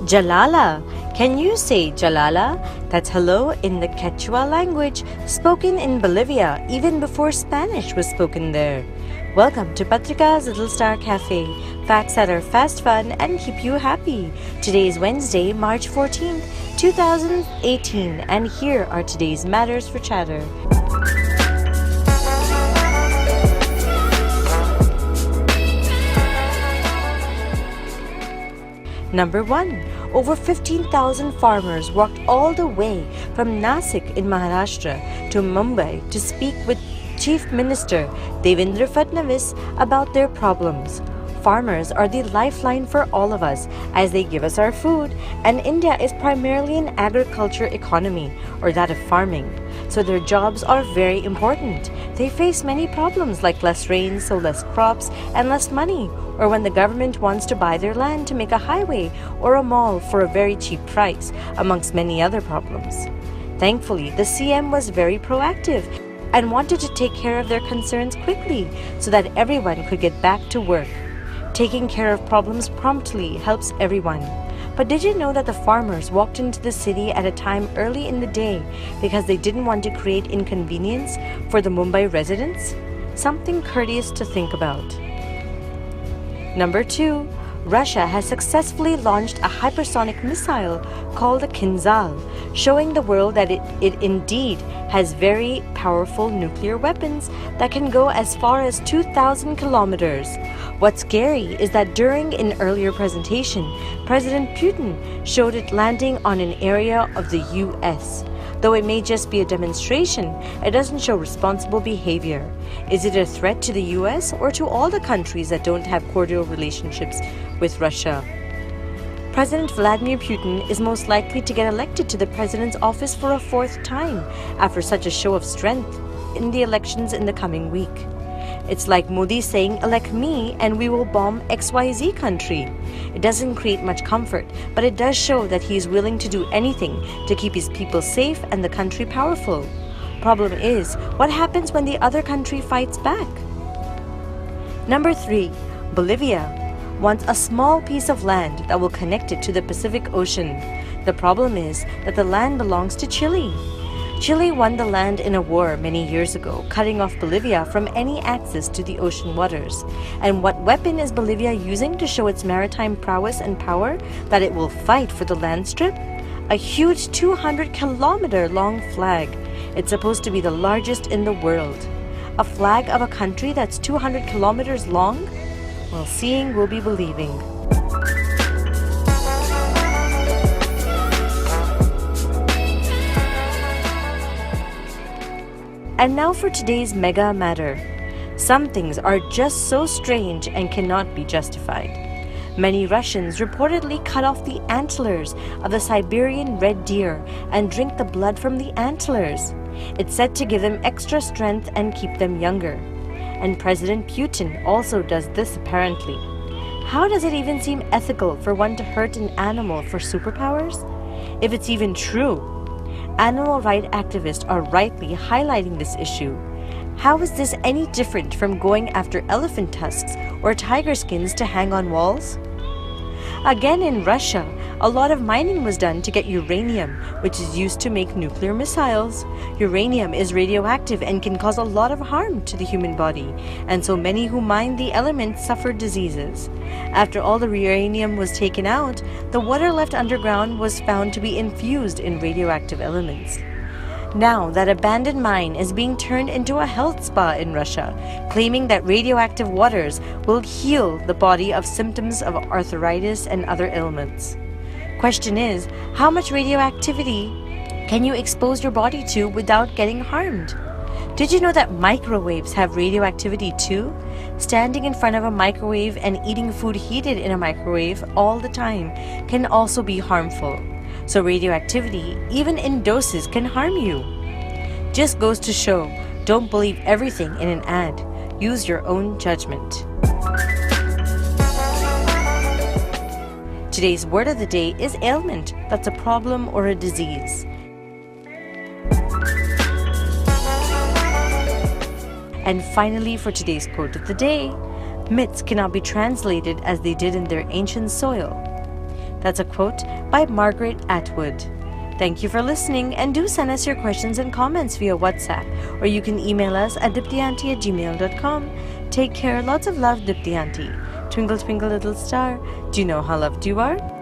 Jalala. Can you say Jalala? That's hello in the Quechua language, spoken in Bolivia even before Spanish was spoken there. Welcome to Patrika's Little Star Cafe. Facts that are fast, fun, and keep you happy. Today is Wednesday, March 14th, 2018, and here are today's matters for chatter. Number 1. Over 15,000 farmers walked all the way from Nasik in Maharashtra to Mumbai to speak with Chief Minister Devendra Fadnavis about their problems. Farmers are the lifeline for all of us as they give us our food, and India is primarily an agriculture economy, or that of farming. So their jobs are very important. They face many problems like less rain, so less crops and less money, or when the government wants to buy their land to make a highway or a mall for a very cheap price, amongst many other problems. Thankfully, the CM was very proactive and wanted to take care of their concerns quickly so that everyone could get back to work. Taking care of problems promptly helps everyone. But did you know that the farmers walked into the city at a time early in the day because they didn't want to create inconvenience for the Mumbai residents? Something courteous to think about. Number 2. Russia has successfully launched a hypersonic missile called the Kinzhal, showing the world that it indeed has very powerful nuclear weapons that can go as far as 2,000 kilometers. What's scary is that during an earlier presentation, President Putin showed it landing on an area of the US. Though it may just be a demonstration, it doesn't show responsible behavior. Is it a threat to the US or to all the countries that don't have cordial relationships with Russia? President Vladimir Putin is most likely to get elected to the president's office for a fourth time after such a show of strength in the elections in the coming week. It's like Modi saying, elect me and we will bomb XYZ country. It doesn't create much comfort, but it does show that he is willing to do anything to keep his people safe and the country powerful. Problem is, what happens when the other country fights back? Number 3. Bolivia wants a small piece of land that will connect it to the Pacific Ocean. The problem is that the land belongs to Chile. Chile won the land in a war many years ago, cutting off Bolivia from any access to the ocean waters. And what weapon is Bolivia using to show its maritime prowess and power that it will fight for the land strip? A huge 200-kilometer long flag. It's supposed to be the largest in the world. A flag of a country that's 200 kilometers long? Well, seeing will be believing. And now for today's mega matter. Some things are just so strange and cannot be justified. Many Russians reportedly cut off the antlers of the Siberian red deer and drink the blood from the antlers. It's said to give them extra strength and keep them younger. And President Putin also does this apparently. How does it even seem ethical for one to hurt an animal for superpowers? If it's even true, animal rights activists are rightly highlighting this issue. How is this any different from going after elephant tusks or tiger skins to hang on walls? Again, in Russia, a lot of mining was done to get uranium, which is used to make nuclear missiles. Uranium is radioactive and can cause a lot of harm to the human body, and so many who mine the elements suffer diseases. After all the uranium was taken out, the water left underground was found to be infused in radioactive elements. Now, that abandoned mine is being turned into a health spa in Russia, claiming that radioactive waters will heal the body of symptoms of arthritis and other ailments. Question is, how much radioactivity can you expose your body to without getting harmed? Did you know that microwaves have radioactivity too? Standing in front of a microwave and eating food heated in a microwave all the time can also be harmful. So radioactivity, even in doses, can harm you. Just goes to show, don't believe everything in an ad. Use your own judgment. Today's word of the day is ailment. That's a problem or a disease. And finally, for today's quote of the day, myths cannot be translated as they did in their ancient soil. That's a quote by Margaret Atwood. Thank you for listening, and do send us your questions and comments via WhatsApp, or you can email us at diptyanti@gmail.com. Take care. Lots of love, Dipti Auntie. Twinkle, twinkle, little star. Do you know how loved you are?